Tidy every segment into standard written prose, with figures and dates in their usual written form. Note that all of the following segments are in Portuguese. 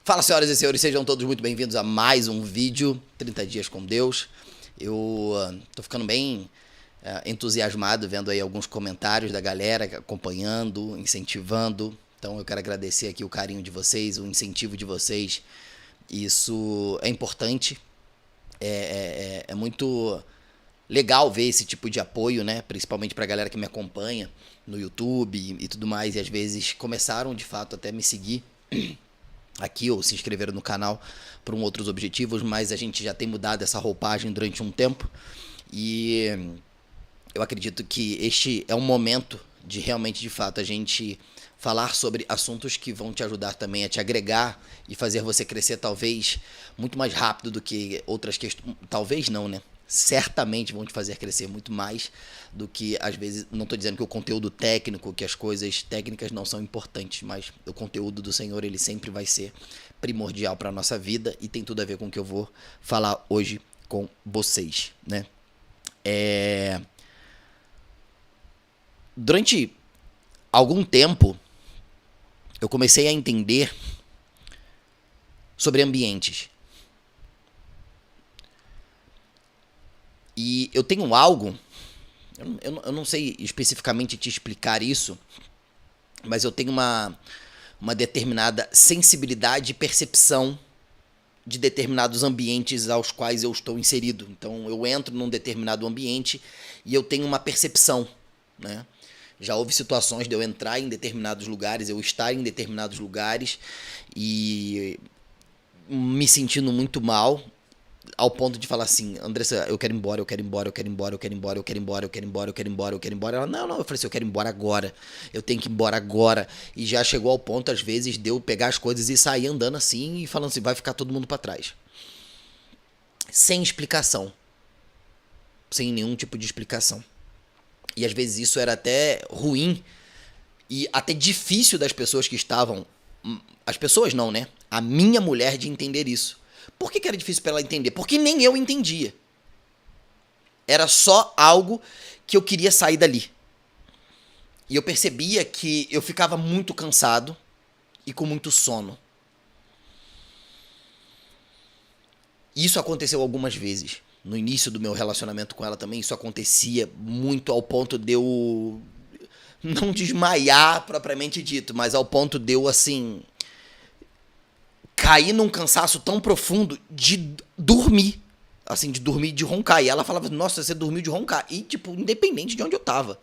Fala, senhoras e senhores, sejam todos muito bem-vindos a mais um vídeo, 30 dias com Deus. Eu tô ficando bem entusiasmado vendo aí alguns comentários da galera acompanhando, incentivando. Então eu quero agradecer aqui o carinho de vocês, o incentivo de vocês. Isso é importante, é muito legal ver esse tipo de apoio, né? Principalmente pra galera que me acompanha no YouTube e tudo mais. E às vezes começaram de fato até me seguir aqui ou se inscreveram no canal por outros objetivos, mas a gente já tem mudado essa roupagem durante um tempo e eu acredito que este é um momento de realmente, de fato, a gente falar sobre assuntos que vão te ajudar também a te agregar e fazer você crescer talvez muito mais rápido do que outras questões, talvez não, né? Certamente vão te fazer crescer muito mais do que, às vezes, não estou dizendo que o conteúdo técnico, que as coisas técnicas não são importantes, mas o conteúdo do Senhor, ele sempre vai ser primordial para a nossa vida e tem tudo a ver com o que eu vou falar hoje com vocês, né? Durante algum tempo, eu comecei a entender sobre ambientes. E eu tenho algo, eu não sei especificamente te explicar isso, mas eu tenho uma determinada sensibilidade e percepção de determinados ambientes aos quais eu estou inserido. Então eu entro num determinado ambiente e eu tenho uma percepção, né? Já houve situações de eu entrar em determinados lugares, eu estar em determinados lugares e me sentindo muito mal, ao ponto de falar assim: Andressa, eu quero ir embora, eu quero ir embora, eu quero ir embora, eu quero ir embora, eu quero ir embora, eu quero ir embora, eu quero ir embora, eu quero ir embora. Ela, não, eu falei assim: eu quero ir embora agora, eu tenho que ir embora agora. E já chegou ao ponto, às vezes, de eu pegar as coisas e sair andando assim e falando assim: vai ficar todo mundo pra trás. Sem explicação. Sem nenhum tipo de explicação. E às vezes isso era até ruim e até difícil das pessoas que estavam. As pessoas não, né? A minha mulher de entender isso. Por que era difícil para ela entender? Porque nem eu entendia. Era só algo que eu queria sair dali. E eu percebia que eu ficava muito cansado e com muito sono. Isso aconteceu algumas vezes. No início do meu relacionamento com ela também, isso acontecia muito ao ponto de eu não desmaiar propriamente dito, mas ao ponto de eu, assim, cair num cansaço tão profundo de dormir. Assim, de dormir, de roncar. E ela falava: nossa, você dormiu de roncar. E, tipo, independente de onde eu tava.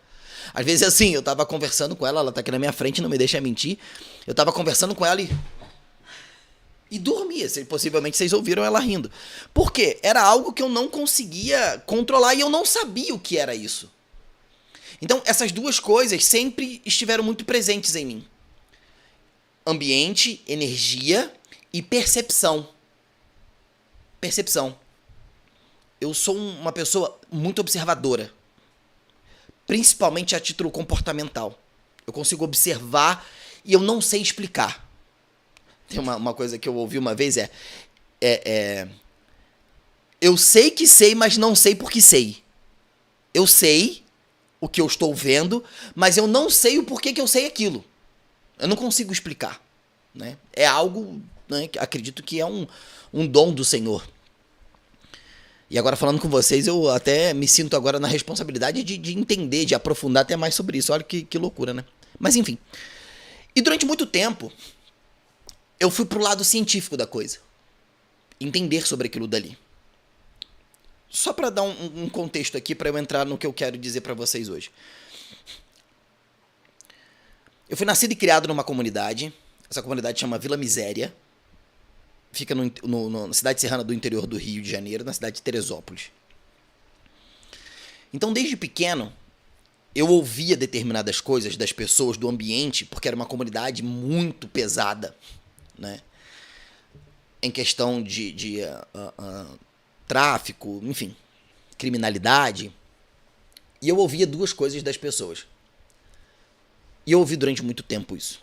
Às vezes, assim, eu tava conversando com ela tá aqui na minha frente, não me deixa mentir. Eu tava conversando com ela e dormia. Possivelmente vocês ouviram ela rindo. Por quê? Era algo que eu não conseguia controlar e eu não sabia o que era isso. Então, essas duas coisas sempre estiveram muito presentes em mim: ambiente, energia e percepção. Percepção. Eu sou uma pessoa muito observadora, principalmente a título comportamental. Eu consigo observar e eu não sei explicar. Tem uma coisa que eu ouvi uma vez, eu sei que sei, mas não sei porque sei. Eu sei o que eu estou vendo, mas eu não sei o porquê que eu sei aquilo. Eu não consigo explicar, né? É algo, né, que acredito que é um dom do Senhor. E agora falando com vocês, eu até me sinto agora na responsabilidade de entender, de aprofundar até mais sobre isso. Olha que loucura, né? Mas enfim. E durante muito tempo, eu fui pro lado científico da coisa. Entender sobre aquilo dali. Só para dar um contexto aqui, para eu entrar no que eu quero dizer para vocês hoje. Eu fui nascido e criado numa comunidade. Essa comunidade chama Vila Miséria. Fica na cidade serrana do interior do Rio de Janeiro, na cidade de Teresópolis. Então, desde pequeno, eu ouvia determinadas coisas das pessoas, do ambiente, porque era uma comunidade muito pesada, né? Em questão de tráfico, enfim, criminalidade. E eu ouvia duas coisas das pessoas. E eu ouvi durante muito tempo isso.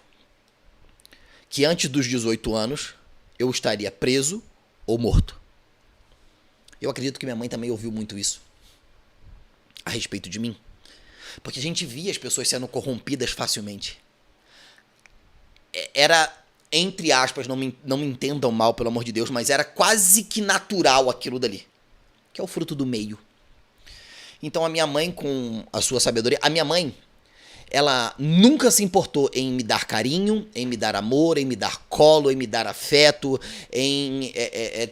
Que antes dos 18 anos, eu estaria preso ou morto. Eu acredito que minha mãe também ouviu muito isso a respeito de mim. Porque a gente via as pessoas sendo corrompidas facilmente. Era entre aspas, não me entendam mal, pelo amor de Deus, mas era quase que natural aquilo dali, que é o fruto do meio. Então a minha mãe, com a sua sabedoria, a minha mãe, ela nunca se importou em me dar carinho, em me dar amor, em me dar colo, em me dar afeto, em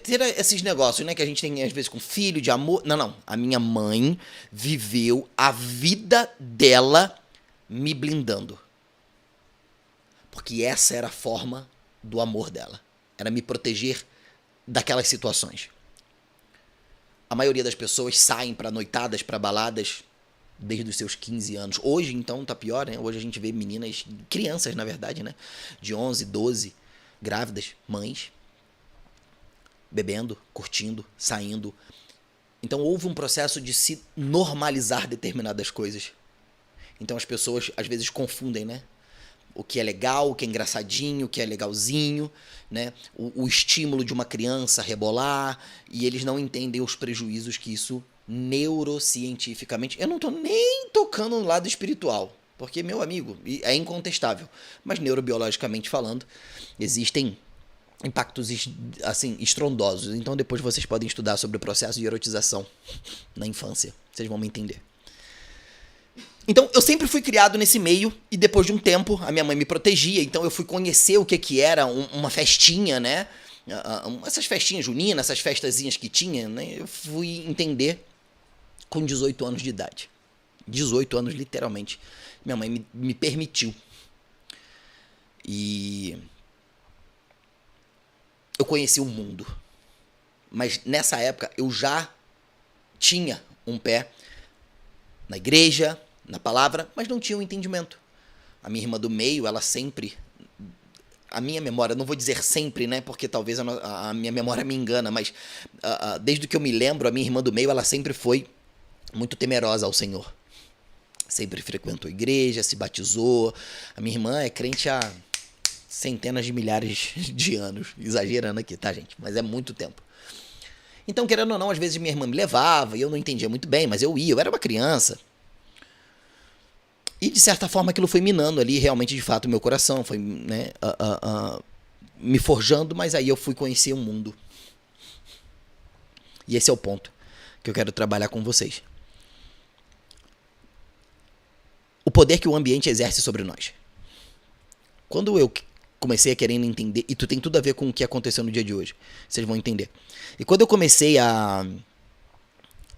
ter esses negócios, né, que a gente tem às vezes com filho, de amor. Não, não. A minha mãe viveu a vida dela me blindando. Porque essa era a forma do amor dela. Era me proteger daquelas situações. A maioria das pessoas saem para noitadas, para baladas, desde os seus 15 anos. Hoje, então, tá pior, né? Hoje a gente vê meninas, crianças, na verdade, né? De 11, 12, grávidas, mães, bebendo, curtindo, saindo. Então houve um processo de se normalizar determinadas coisas. Então as pessoas, às vezes, confundem, né? O que é legal, o que é engraçadinho, o que é legalzinho, né? O estímulo de uma criança rebolar, e eles não entendem os prejuízos que isso neurocientificamente. Eu não tô nem tocando no lado espiritual, porque, meu amigo, é incontestável. Mas neurobiologicamente falando, existem impactos assim estrondosos. Então depois vocês podem estudar sobre o processo de erotização na infância. Vocês vão me entender. Então, eu sempre fui criado nesse meio, e depois de um tempo, a minha mãe me protegia, então eu fui conhecer o que era uma festinha, né? Essas festinhas juninas, essas festazinhas que tinha, né? Eu fui entender com 18 anos de idade. 18 anos, literalmente. Minha mãe me permitiu. E eu conheci o mundo. Mas nessa época, eu já tinha um pé na igreja, na palavra, mas não tinha um entendimento. A minha irmã do meio, ela sempre... A minha memória, não vou dizer sempre, né? Porque talvez a minha memória me engana, mas desde que eu me lembro, a minha irmã do meio, ela sempre foi muito temerosa ao Senhor. Sempre frequentou a igreja, se batizou. A minha irmã é crente há centenas de milhares de anos. Exagerando aqui, tá, gente? Mas é muito tempo. Então, querendo ou não, às vezes minha irmã me levava e eu não entendia muito bem, mas eu ia, eu era uma criança. E, de certa forma, aquilo foi minando ali, realmente, de fato, o meu coração. Foi, né, me forjando, mas aí eu fui conhecer o mundo. E esse é o ponto que eu quero trabalhar com vocês. O poder que o ambiente exerce sobre nós. Quando eu comecei a querer entender, e tu tem tudo a ver com o que aconteceu no dia de hoje, vocês vão entender. E quando eu comecei a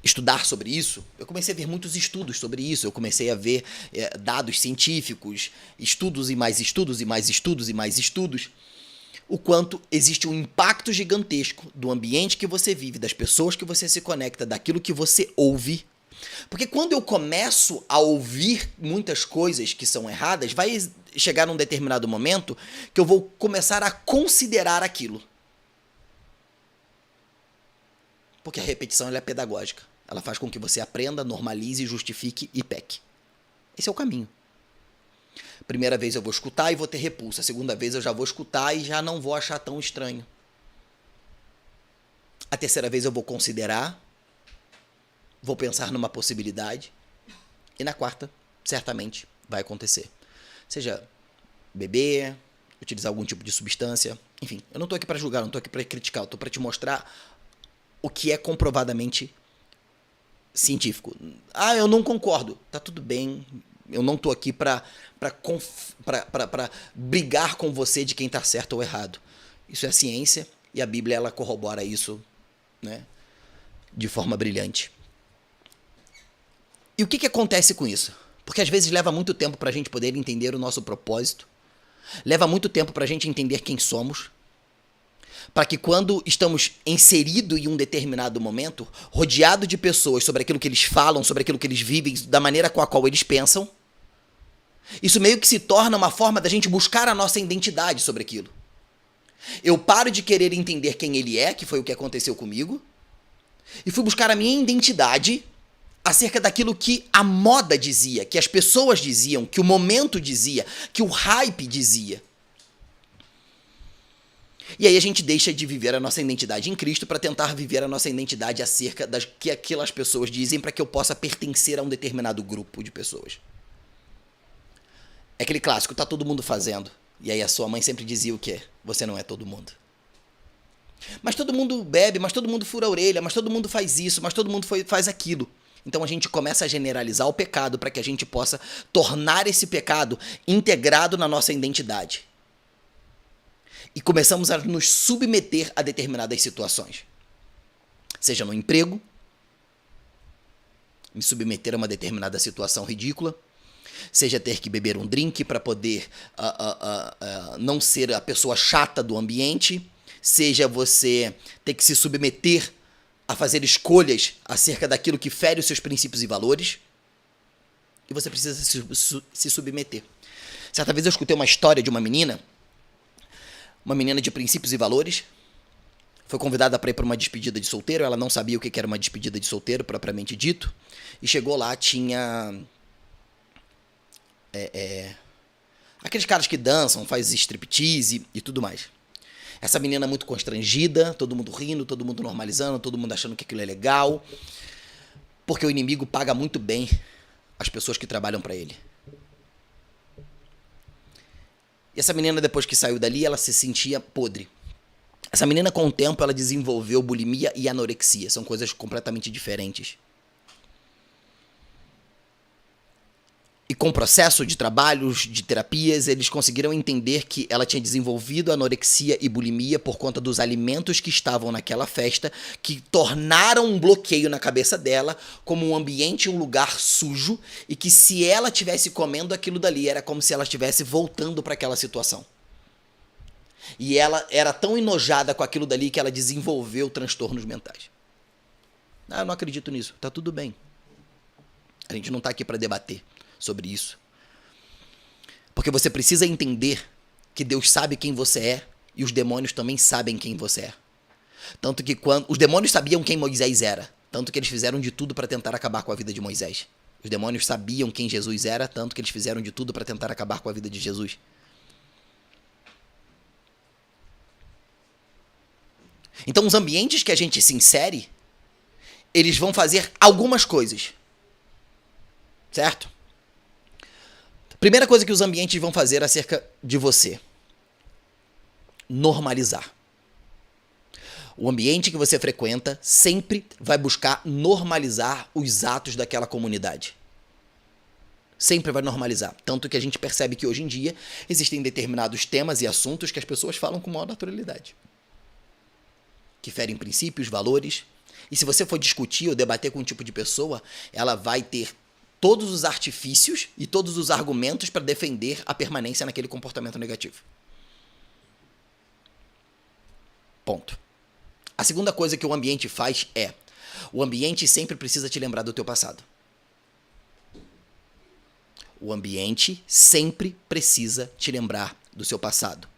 estudar sobre isso, eu comecei a ver muitos estudos sobre isso, eu comecei a ver dados científicos, estudos e mais estudos e mais estudos e mais estudos, o quanto existe um impacto gigantesco do ambiente que você vive, das pessoas que você se conecta, daquilo que você ouve. Porque quando eu começo a ouvir muitas coisas que são erradas, vai chegar num determinado momento que eu vou começar a considerar aquilo. Porque a repetição ela é pedagógica. Ela faz com que você aprenda, normalize, justifique e peque. Esse é o caminho. Primeira vez eu vou escutar e vou ter repulsa. Segunda vez eu já vou escutar e já não vou achar tão estranho. A terceira vez eu vou considerar, vou pensar numa possibilidade. E na quarta, certamente, vai acontecer. Seja beber, utilizar algum tipo de substância. Enfim, eu não estou aqui para julgar, não estou aqui para criticar. Eu estou para te mostrar o que é comprovadamente científico. Ah, eu não concordo. Tá tudo bem. Eu não tô aqui pra brigar com você de quem tá certo ou errado. Isso é ciência e a Bíblia ela corrobora isso, né, de forma brilhante. E o que acontece com isso? Porque às vezes leva muito tempo pra gente poder entender o nosso propósito. Leva muito tempo pra gente entender quem somos. Para que quando estamos inseridos em um determinado momento, rodeado de pessoas sobre aquilo que eles falam, sobre aquilo que eles vivem, da maneira com a qual eles pensam, isso meio que se torna uma forma da gente buscar a nossa identidade sobre aquilo. Eu paro de querer entender quem ele é, que foi o que aconteceu comigo, e fui buscar a minha identidade acerca daquilo que a moda dizia, que as pessoas diziam, que o momento dizia, que o hype dizia. E aí a gente deixa de viver a nossa identidade em Cristo para tentar viver a nossa identidade acerca das que aquelas pessoas dizem para que eu possa pertencer a um determinado grupo de pessoas. É aquele clássico, tá todo mundo fazendo. E aí a sua mãe sempre dizia o quê? Você não é todo mundo. Mas todo mundo bebe, mas todo mundo fura a orelha, mas todo mundo faz isso, mas todo mundo faz aquilo. Então a gente começa a generalizar o pecado para que a gente possa tornar esse pecado integrado na nossa identidade. E começamos a nos submeter a determinadas situações. Seja no emprego, me submeter a uma determinada situação ridícula, seja ter que beber um drink para poder não ser a pessoa chata do ambiente, seja você ter que se submeter a fazer escolhas acerca daquilo que fere os seus princípios e valores, e você precisa se submeter. Certa vez eu escutei uma história de uma menina de princípios e valores, foi convidada para ir para uma despedida de solteiro, ela não sabia o que era uma despedida de solteiro, propriamente dito, e chegou lá, tinha aqueles caras que dançam, faz striptease e tudo mais. Essa menina muito constrangida, todo mundo rindo, todo mundo normalizando, todo mundo achando que aquilo é legal, porque o inimigo paga muito bem as pessoas que trabalham para ele. E essa menina, depois que saiu dali, ela se sentia podre. Essa menina, com o tempo, ela desenvolveu bulimia e anorexia. São coisas completamente diferentes. E com o processo de trabalhos, de terapias, eles conseguiram entender que ela tinha desenvolvido anorexia e bulimia por conta dos alimentos que estavam naquela festa, que tornaram um bloqueio na cabeça dela como um ambiente, um lugar sujo, e que se ela estivesse comendo aquilo dali, era como se ela estivesse voltando para aquela situação. E ela era tão enojada com aquilo dali que ela desenvolveu transtornos mentais. Eu não acredito nisso. Tá tudo bem. A gente não tá aqui para debater sobre isso. Porque você precisa entender que Deus sabe quem você é e os demônios também sabem quem você é. Tanto que quando os demônios sabiam quem Moisés era, tanto que eles fizeram de tudo para tentar acabar com a vida de Moisés. Os demônios sabiam quem Jesus era, tanto que eles fizeram de tudo para tentar acabar com a vida de Jesus. Então, os ambientes que a gente se insere, eles vão fazer algumas coisas. Certo? Primeira coisa que os ambientes vão fazer acerca de você: normalizar. O ambiente que você frequenta sempre vai buscar normalizar os atos daquela comunidade. Sempre vai normalizar. Tanto que a gente percebe que hoje em dia existem determinados temas e assuntos que as pessoas falam com maior naturalidade, que ferem princípios, valores. E se você for discutir ou debater com um tipo de pessoa, ela vai ter todos os artifícios e todos os argumentos para defender a permanência naquele comportamento negativo. Ponto. A segunda coisa que o ambiente faz é: o ambiente sempre precisa te lembrar do teu passado. O ambiente sempre precisa te lembrar do seu passado.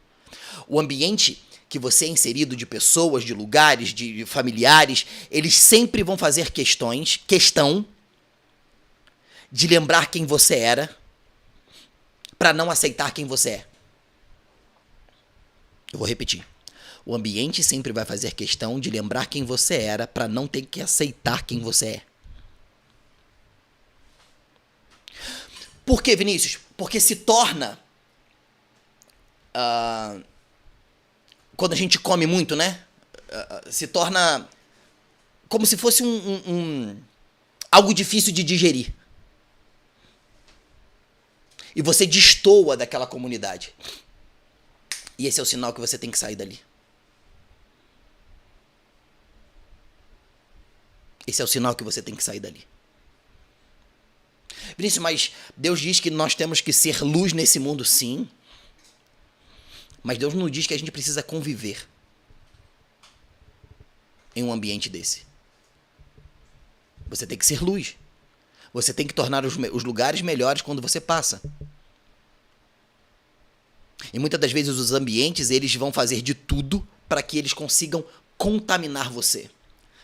O ambiente que você é inserido, de pessoas, de lugares, de familiares, eles sempre vão fazer questão de lembrar quem você era, para não aceitar quem você é. Eu vou repetir. O ambiente sempre vai fazer questão de lembrar quem você era, para não ter que aceitar quem você é. Por quê, Vinícius? Porque se torna... quando a gente come muito, né? Se torna como se fosse algo difícil de digerir. E você destoa daquela comunidade. E esse é o sinal que você tem que sair dali. Esse é o sinal que você tem que sair dali. Vinícius, mas Deus diz que nós temos que ser luz nesse mundo, sim. Mas Deus não diz que a gente precisa conviver em um ambiente desse. Você tem que ser luz. Você tem que tornar os lugares melhores quando você passa. E muitas das vezes os ambientes, eles vão fazer de tudo para que eles consigam contaminar você.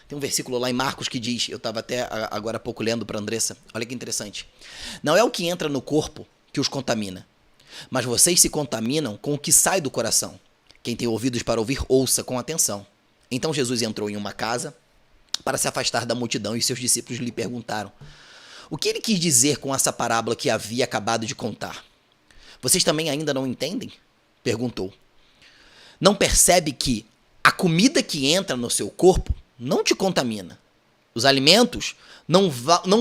Tem um versículo lá em Marcos que diz, eu estava até agora há pouco lendo para a Andressa, olha que interessante. Não é o que entra no corpo que os contamina, mas vocês se contaminam com o que sai do coração. Quem tem ouvidos para ouvir, ouça com atenção. Então Jesus entrou em uma casa para se afastar da multidão e seus discípulos lhe perguntaram: o que ele quis dizer com essa parábola que havia acabado de contar? Vocês também ainda não entendem? perguntou. Não percebe que a comida que entra no seu corpo não te contamina. Os alimentos não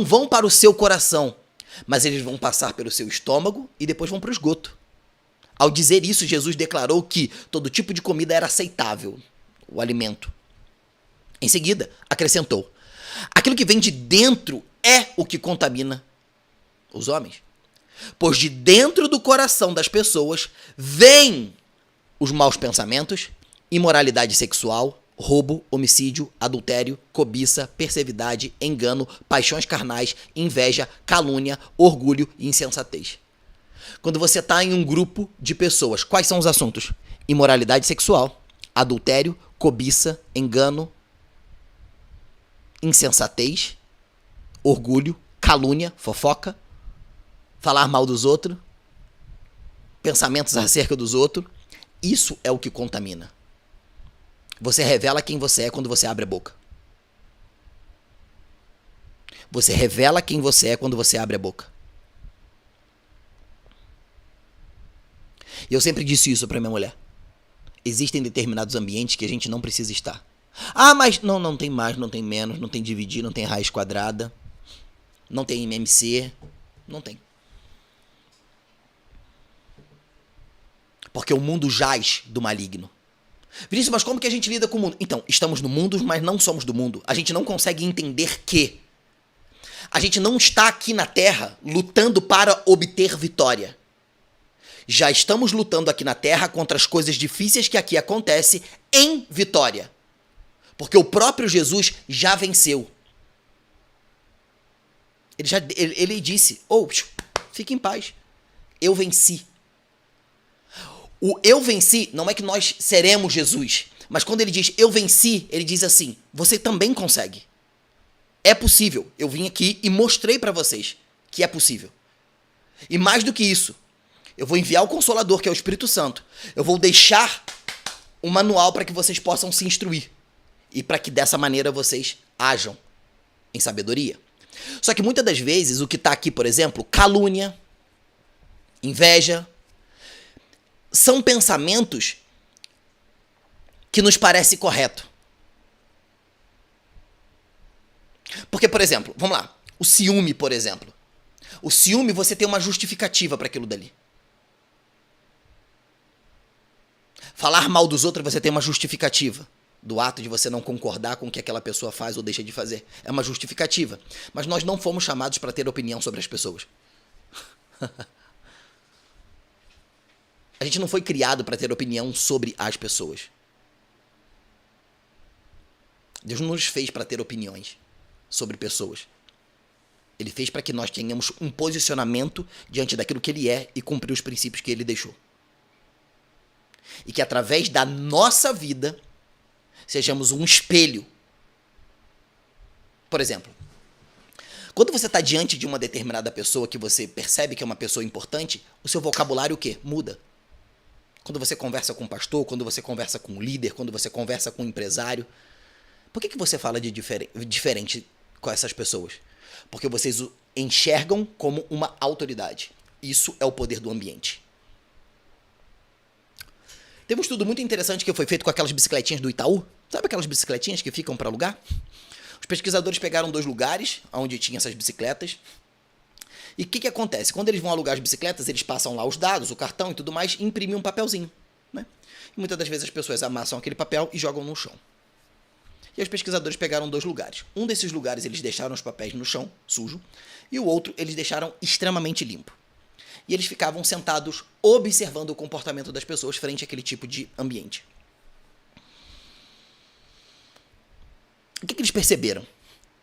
vão para o seu coração, mas eles vão passar pelo seu estômago e depois vão para o esgoto. Ao dizer isso, Jesus declarou que todo tipo de comida era aceitável, o alimento. Em seguida, acrescentou: aquilo que vem de dentro é o que contamina os homens. Pois de dentro do coração das pessoas vêm os maus pensamentos, imoralidade sexual, roubo, homicídio, adultério, cobiça, perversidade, engano, paixões carnais, inveja, calúnia, orgulho e insensatez. Quando você está em um grupo de pessoas, quais são os assuntos? Imoralidade sexual, adultério, cobiça, engano, insensatez, orgulho, calúnia, fofoca, falar mal dos outros, pensamentos acerca dos outros. Isso é o que contamina. Você revela quem você é quando você abre a boca. Você revela quem você é quando você abre a boca. E eu sempre disse isso pra minha mulher. Existem determinados ambientes que a gente não precisa estar. Ah, mas não tem mais, não tem menos, não tem dividir, não tem raiz quadrada, não tem MMC, não tem. Porque o mundo jaz do maligno. Vinícius, mas como que a gente lida com o mundo? Então, estamos no mundo, mas não somos do mundo. A gente não consegue entender que a gente não está aqui na Terra lutando para obter vitória. Já estamos lutando aqui na Terra contra as coisas difíceis que aqui acontecem em vitória. Porque o próprio Jesus já venceu. Ele disse, fique em paz. Eu venci. O eu venci não é que nós seremos Jesus. Mas quando ele diz eu venci, ele diz assim, você também consegue. É possível. Eu vim aqui e mostrei para vocês que é possível. E mais do que isso, eu vou enviar o Consolador, que é o Espírito Santo. Eu vou deixar um manual para que vocês possam se instruir. E para que dessa maneira vocês ajam em sabedoria. Só que muitas das vezes o que está aqui, por exemplo, calúnia, inveja, são pensamentos que nos parece correto. Porque, por exemplo, vamos lá, o ciúme, por exemplo. O ciúme, você tem uma justificativa para aquilo dali. Falar mal dos outros, você tem uma justificativa do ato de você não concordar com o que aquela pessoa faz ou deixa de fazer. É uma justificativa. Mas nós não fomos chamados para ter opinião sobre as pessoas. A gente não foi criado para ter opinião sobre as pessoas. Deus não nos fez para ter opiniões sobre pessoas. Ele fez para que nós tenhamos um posicionamento diante daquilo que ele é e cumprir os princípios que ele deixou. E que através da nossa vida sejamos um espelho. Por exemplo, quando você está diante de uma determinada pessoa que você percebe que é uma pessoa importante, o seu vocabulário o quê? Muda. Quando você conversa com um pastor, quando você conversa com um líder, quando você conversa com um empresário, por que você fala de diferente com essas pessoas? Porque vocês o enxergam como uma autoridade. Isso é o poder do ambiente. Tem um estudo muito interessante que foi feito com aquelas bicicletinhas do Itaú. Sabe aquelas bicicletinhas que ficam para alugar? Os pesquisadores pegaram 2 lugares onde tinha essas bicicletas. E o que acontece? Quando eles vão alugar as bicicletas, eles passam lá os dados, o cartão e tudo mais, e imprimem um papelzinho, né? E muitas das vezes as pessoas amassam aquele papel e jogam no chão. E os pesquisadores pegaram 2 lugares. Um desses lugares eles deixaram os papéis no chão, sujo, e o outro eles deixaram extremamente limpo. E eles ficavam sentados observando o comportamento das pessoas frente àquele tipo de ambiente. O que eles perceberam?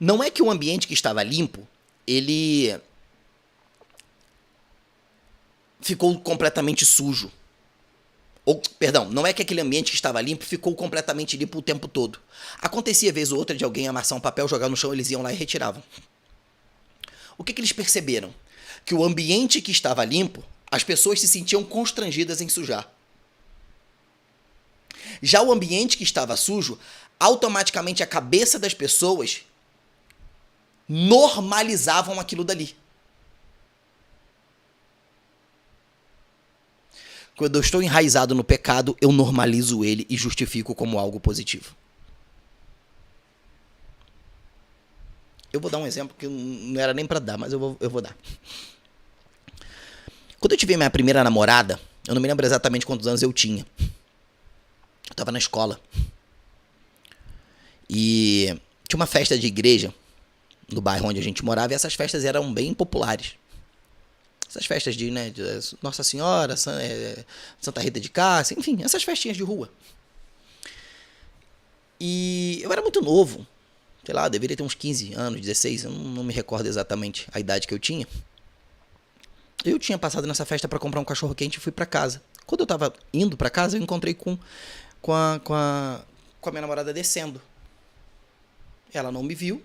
Não é que o ambiente que estava limpo, ele ficou completamente sujo. Não é que aquele ambiente que estava limpo ficou completamente limpo o tempo todo. Acontecia vez ou outra de alguém amassar um papel, jogar no chão, eles iam lá e retiravam. O que eles perceberam? Que o ambiente que estava limpo, as pessoas se sentiam constrangidas em sujar. Já o ambiente que estava sujo, automaticamente a cabeça das pessoas normalizavam aquilo dali. Quando eu estou enraizado no pecado, eu normalizo ele e justifico como algo positivo. Eu vou dar um exemplo que não era nem pra dar, mas eu vou dar. Quando eu tive minha primeira namorada, eu não me lembro exatamente quantos anos eu tinha. Eu tava na escola. E tinha uma festa de igreja no bairro onde a gente morava, e essas festas eram bem populares. Essas festas de Nossa Senhora, Santa Rita de Cássia, enfim, essas festinhas de rua. E eu era muito novo. Sei lá, eu deveria ter uns 15 anos, 16, eu não me recordo exatamente a idade que eu tinha. Eu tinha passado nessa festa pra comprar um cachorro quente e fui pra casa. Quando eu tava indo pra casa, eu encontrei com a minha namorada descendo. Ela não me viu,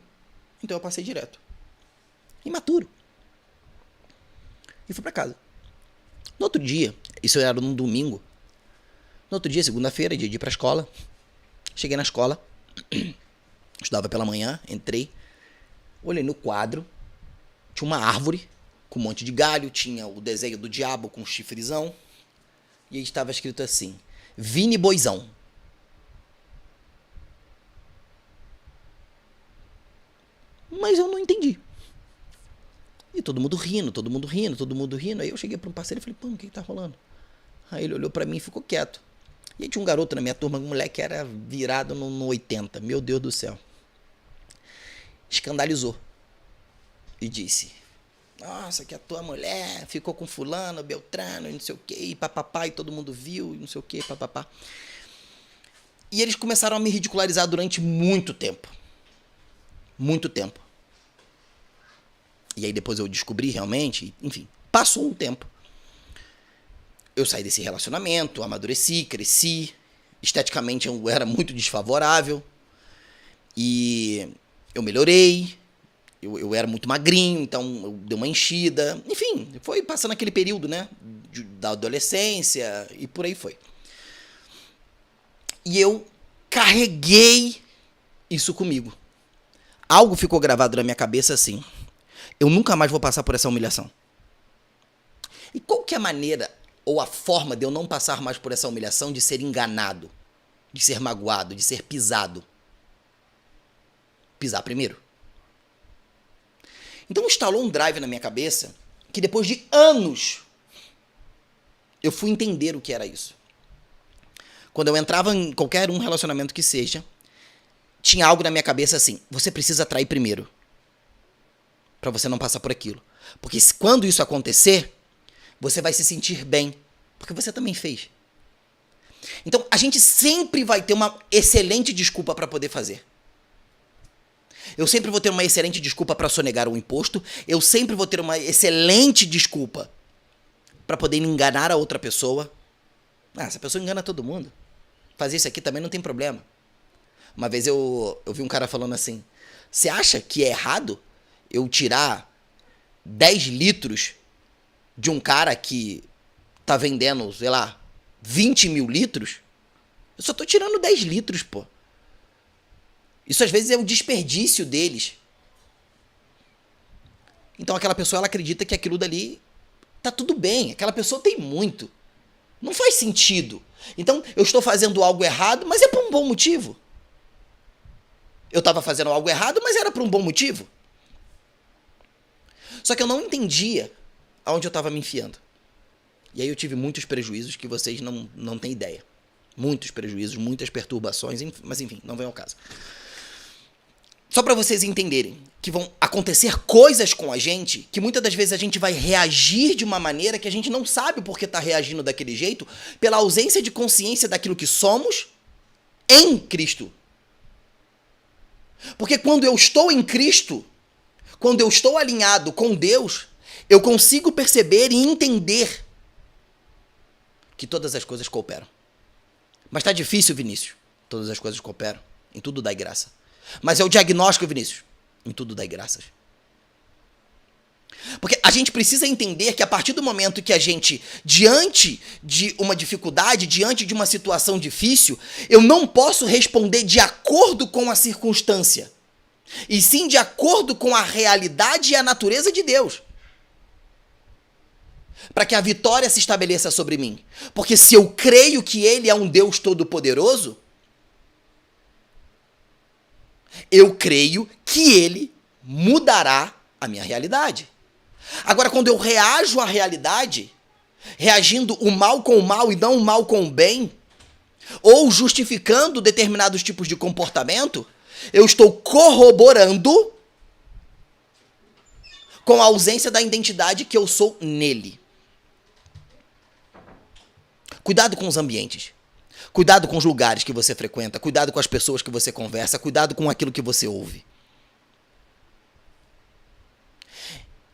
então eu passei direto. Imaturo. E fui pra casa. No outro dia, isso era num domingo. No outro dia, segunda-feira, dia de ir pra escola. Cheguei na escola. Estudava pela manhã, entrei. Olhei no quadro. Tinha uma árvore com um monte de galho. Tinha o desenho do diabo com um chifrezão. E aí estava escrito assim: Vini Boizão. Mas eu não entendi. E todo mundo rindo. Aí eu cheguei para um parceiro e falei: pô, o que tá rolando? Aí ele olhou para mim e ficou quieto. E aí tinha um garoto na minha turma, um moleque que era virado no 80. Meu Deus do céu. Escandalizou. E disse: nossa, que a tua mulher ficou com fulano, Beltrano, e não sei o que, e papapá, e todo mundo viu, e não sei o que, papapá. E eles começaram a me ridicularizar durante muito tempo. Muito tempo. E aí depois eu descobri realmente, enfim, passou um tempo. Eu saí desse relacionamento, amadureci, cresci. Esteticamente eu era muito desfavorável. E eu melhorei. Eu era muito magrinho, então eu dei uma enchida. Enfim, foi passando aquele período, né? Da adolescência e por aí foi. E eu carreguei isso comigo. Algo ficou gravado na minha cabeça assim: eu nunca mais vou passar por essa humilhação. E qual que é a maneira ou a forma de eu não passar mais por essa humilhação, de ser enganado, de ser magoado, de ser pisado? Pisar primeiro. Então instalou um drive na minha cabeça que depois de anos eu fui entender o que era isso. Quando eu entrava em qualquer um relacionamento que seja, tinha algo na minha cabeça assim: você precisa atrair primeiro, pra você não passar por aquilo. Porque quando isso acontecer, você vai se sentir bem, porque você também fez. Então a gente sempre vai ter uma excelente desculpa pra poder fazer. Eu sempre vou ter uma excelente desculpa para sonegar um imposto. Eu sempre vou ter uma excelente desculpa para poder enganar a outra pessoa. Essa pessoa engana todo mundo. Fazer isso aqui também não tem problema. Uma vez eu vi um cara falando assim: você acha que é errado eu tirar 10 litros de um cara que tá vendendo, sei lá, 20 mil litros? Eu só tô tirando 10 litros, pô. Isso às vezes é o desperdício deles. Então aquela pessoa, ela acredita que aquilo dali tá tudo bem. Aquela pessoa tem muito. Não faz sentido. Então eu estou fazendo algo errado, mas é por um bom motivo. Eu estava fazendo algo errado, mas era por um bom motivo. Só que eu não entendia aonde eu estava me enfiando. E aí eu tive muitos prejuízos que vocês não têm ideia. Muitos prejuízos, muitas perturbações, mas enfim, não vem ao caso. Só para vocês entenderem que vão acontecer coisas com a gente que muitas das vezes a gente vai reagir de uma maneira que a gente não sabe por que está reagindo daquele jeito, pela ausência de consciência daquilo que somos em Cristo. Porque quando eu estou em Cristo, quando eu estou alinhado com Deus, eu consigo perceber e entender que todas as coisas cooperam. Mas tá difícil, Vinícius. Todas as coisas cooperam. Em tudo dai graça. Mas é o diagnóstico, Vinícius. Em tudo dai graças. Porque a gente precisa entender que a partir do momento que a gente, diante de uma dificuldade, diante de uma situação difícil, eu não posso responder de acordo com a circunstância, e sim de acordo com a realidade e a natureza de Deus. para que a vitória se estabeleça sobre mim. Porque se eu creio que Ele é um Deus todo-poderoso, eu creio que Ele mudará a minha realidade. Agora, quando eu reajo à realidade, reagindo o mal com o mal e não o mal com o bem, ou justificando determinados tipos de comportamento, eu estou corroborando com a ausência da identidade que eu sou nele. Cuidado com os ambientes. Cuidado com os lugares que você frequenta. Cuidado com as pessoas que você conversa. Cuidado com aquilo que você ouve.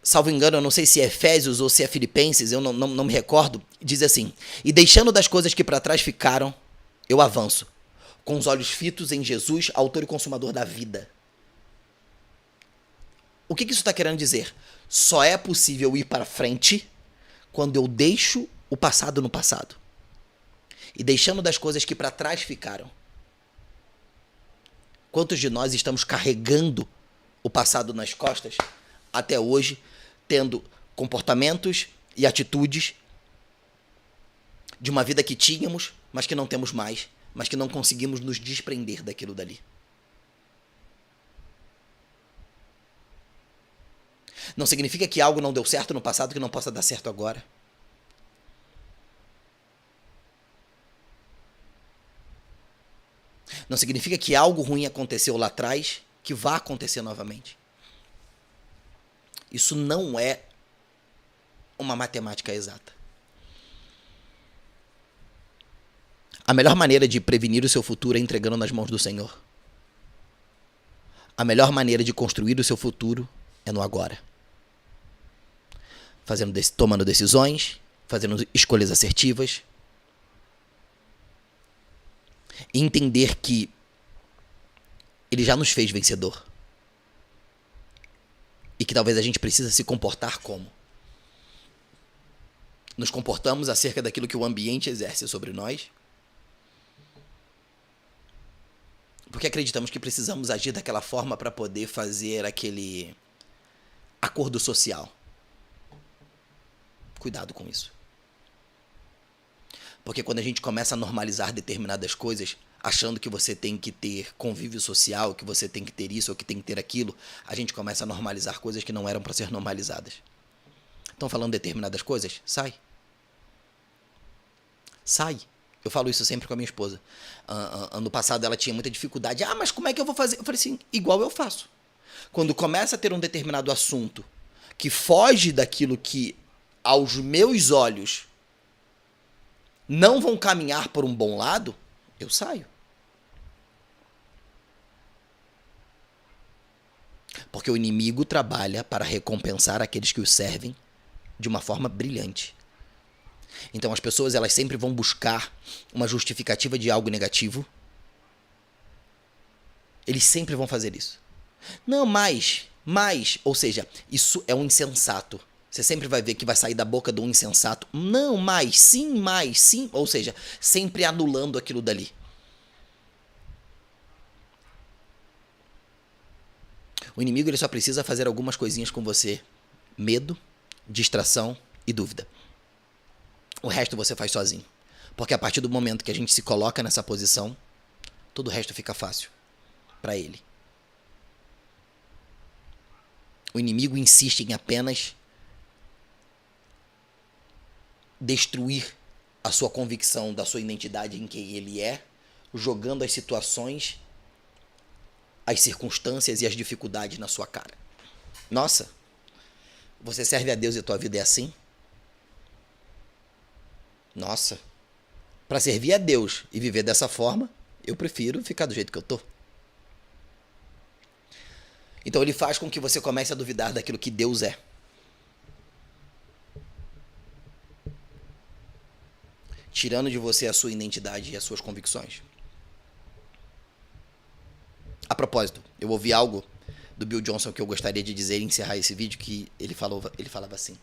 Salvo engano, eu não sei se é Efésios ou se é Filipenses, eu não me recordo, diz assim: e deixando das coisas que para trás ficaram, eu avanço, com os olhos fitos em Jesus, autor e consumador da vida. O que isso está querendo dizer? Só é possível ir para frente quando eu deixo o passado no passado. E deixando das coisas que para trás ficaram. Quantos de nós estamos carregando o passado nas costas até hoje, tendo comportamentos e atitudes de uma vida que tínhamos, mas que não temos mais, mas que não conseguimos nos desprender daquilo dali? Não significa que algo não deu certo no passado que não possa dar certo agora. Não significa que algo ruim aconteceu lá atrás que vá acontecer novamente. Isso não é uma matemática exata. A melhor maneira de prevenir o seu futuro é entregando nas mãos do Senhor. A melhor maneira de construir o seu futuro é no agora. Tomando decisões, fazendo escolhas assertivas. E entender que Ele já nos fez vencedor. E que talvez a gente precisa se comportar como? Nos comportamos acerca daquilo que o ambiente exerce sobre nós? Porque acreditamos que precisamos agir daquela forma para poder fazer aquele acordo social. Cuidado com isso. Porque quando a gente começa a normalizar determinadas coisas, achando que você tem que ter convívio social, que você tem que ter isso ou que tem que ter aquilo, a gente começa a normalizar coisas que não eram para ser normalizadas. Estão falando determinadas coisas? Sai. Sai. Eu falo isso sempre com a minha esposa. Ano passado ela tinha muita dificuldade. Ah, mas como é que eu vou fazer? Eu falei assim, igual eu faço. Quando começa a ter um determinado assunto que foge daquilo que, aos meus olhos, não vão caminhar por um bom lado, eu saio. Porque o inimigo trabalha para recompensar aqueles que o servem de uma forma brilhante. Então as pessoas elas sempre vão buscar uma justificativa de algo negativo. Eles sempre vão fazer isso. Não, mais, ou seja, isso é um insensato. Você sempre vai ver que vai sair da boca de um insensato. Não, mais, sim, ou seja, sempre anulando aquilo dali. O inimigo ele só precisa fazer algumas coisinhas com você. Medo, distração e dúvida. O resto você faz sozinho. Porque a partir do momento que a gente se coloca nessa posição, todo o resto fica fácil para ele. O inimigo insiste em apenas destruir a sua convicção da sua identidade em quem ele é, jogando as situações, as circunstâncias e as dificuldades na sua cara. Nossa, você serve a Deus e a tua vida é assim? Nossa, para servir a Deus e viver dessa forma, eu prefiro ficar do jeito que eu tô. Então ele faz com que você comece a duvidar daquilo que Deus é. Tirando de você a sua identidade e as suas convicções. A propósito, eu ouvi algo do Bill Johnson que eu gostaria de dizer e encerrar esse vídeo, que ele falava assim: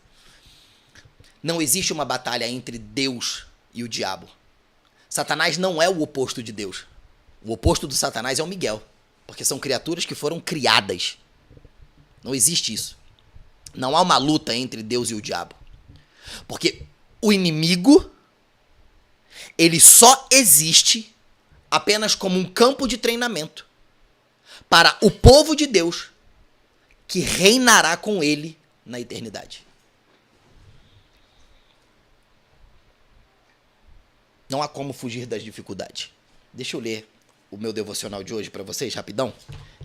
não existe uma batalha entre Deus e o diabo. Satanás não é o oposto de Deus. O oposto do Satanás é o Miguel, porque são criaturas que foram criadas. Não existe isso. Não há uma luta entre Deus e o diabo. Porque o inimigo, ele só existe apenas como um campo de treinamento para o povo de Deus que reinará com ele na eternidade. Não há como fugir das dificuldades. Deixa eu ler o meu devocional de hoje para vocês, rapidão,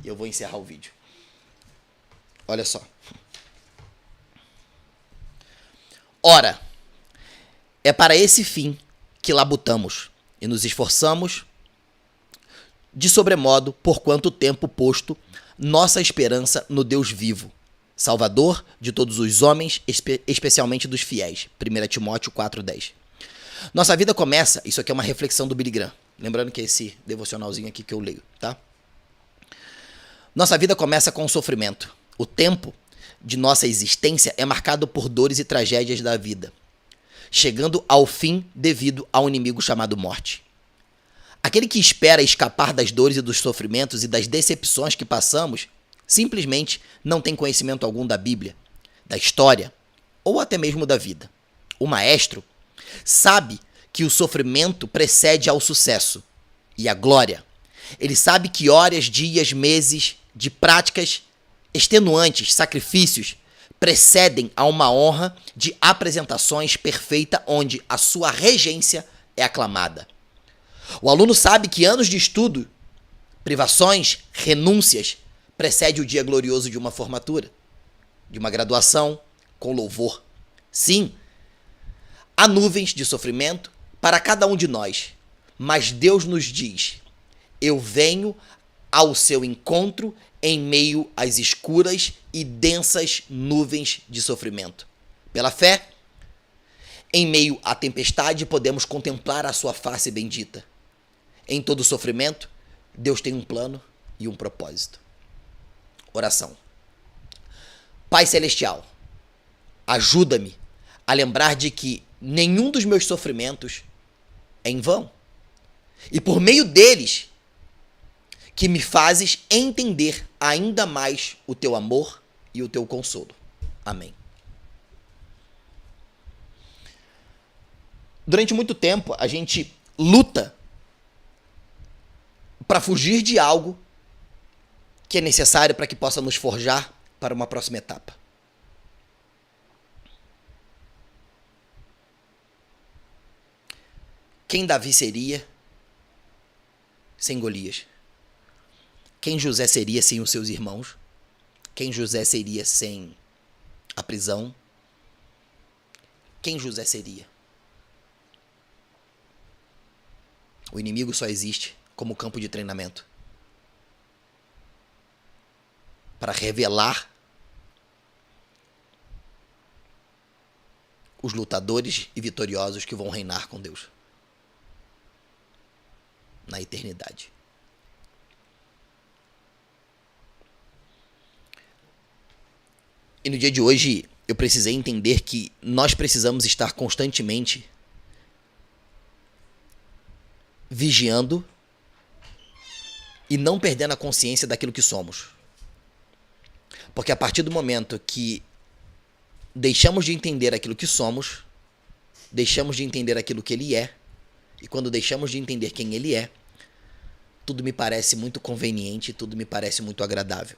e eu vou encerrar o vídeo. Olha só. Ora, é para esse fim que labutamos e nos esforçamos de sobremodo, por quanto tempo posto nossa esperança no Deus vivo, Salvador de todos os homens, especialmente dos fiéis. 1 Timóteo 4,10. Nossa vida começa, isso aqui é uma reflexão do Billy Graham, lembrando que é esse devocionalzinho aqui que eu leio, tá? Nossa vida começa com o sofrimento. O tempo de nossa existência é marcado por dores e tragédias da vida, chegando ao fim devido ao inimigo chamado morte. Aquele que espera escapar das dores e dos sofrimentos e das decepções que passamos, simplesmente não tem conhecimento algum da Bíblia, da história ou até mesmo da vida. O maestro sabe que o sofrimento precede ao sucesso e à glória. Ele sabe que horas, dias, meses de práticas extenuantes, sacrifícios, precedem a uma honra de apresentações perfeita onde a sua regência é aclamada. O aluno sabe que anos de estudo, privações, renúncias, precede o dia glorioso de uma formatura, de uma graduação com louvor. Sim, há nuvens de sofrimento para cada um de nós, mas Deus nos diz: eu venho ao seu encontro em meio às escuras e densas nuvens de sofrimento. Pela fé, em meio à tempestade, podemos contemplar a sua face bendita. Em todo sofrimento, Deus tem um plano e um propósito. Oração. Pai Celestial, ajuda-me a lembrar de que nenhum dos meus sofrimentos é em vão. E por meio deles, que me fazes entender ainda mais o teu amor e o teu consolo. Amém. Durante muito tempo, a gente luta para fugir de algo que é necessário para que possa nos forjar para uma próxima etapa. Quem Davi seria sem Golias? Quem José seria sem os seus irmãos? Quem José seria sem a prisão? Quem José seria? O inimigo só existe como campo de treinamento para revelar os lutadores e vitoriosos que vão reinar com Deus na eternidade. E no dia de hoje eu precisei entender que nós precisamos estar constantemente vigiando e não perdendo a consciência daquilo que somos. Porque a partir do momento que deixamos de entender aquilo que somos, deixamos de entender aquilo que ele é, e quando deixamos de entender quem ele é, tudo me parece muito conveniente, tudo me parece muito agradável.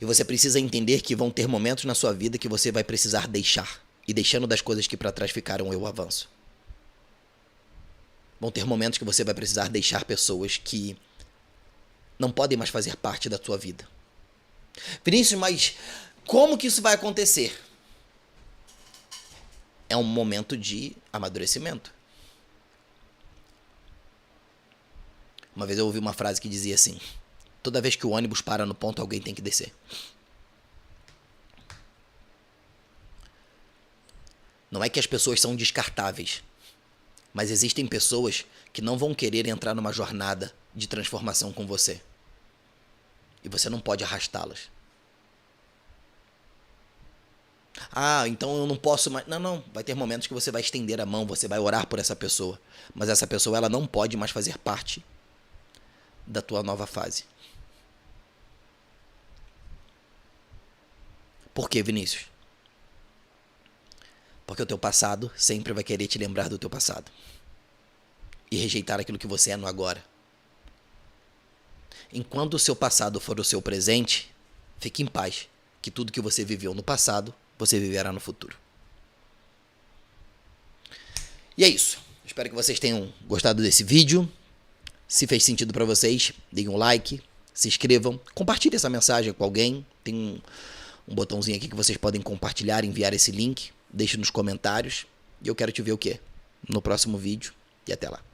E você precisa entender que vão ter momentos na sua vida que você vai precisar deixar. E deixando das coisas que para trás ficaram, eu avanço. Vão ter momentos que você vai precisar deixar pessoas que não podem mais fazer parte da sua vida. Vinícius, mas como que isso vai acontecer? É um momento de amadurecimento. Uma vez eu ouvi uma frase que dizia assim: toda vez que o ônibus para no ponto, alguém tem que descer. Não é que as pessoas são descartáveis, mas existem pessoas que não vão querer entrar numa jornada de transformação com você. E você não pode arrastá-las. Ah, então eu não posso mais... Não. Vai ter momentos que você vai estender a mão, você vai orar por essa pessoa. Mas essa pessoa, ela não pode mais fazer parte da tua nova fase. Por quê, Vinícius? Porque o teu passado sempre vai querer te lembrar do teu passado. E rejeitar aquilo que você é no agora. Enquanto o seu passado for o seu presente, fique em paz, que tudo que você viveu no passado, você viverá no futuro. E é isso. Espero que vocês tenham gostado desse vídeo. Se fez sentido para vocês, deem um like, se inscrevam, compartilhem essa mensagem com alguém. Tem um botãozinho aqui que vocês podem compartilhar, enviar esse link. Deixe nos comentários. E eu quero te ver o quê? No próximo vídeo. E até lá.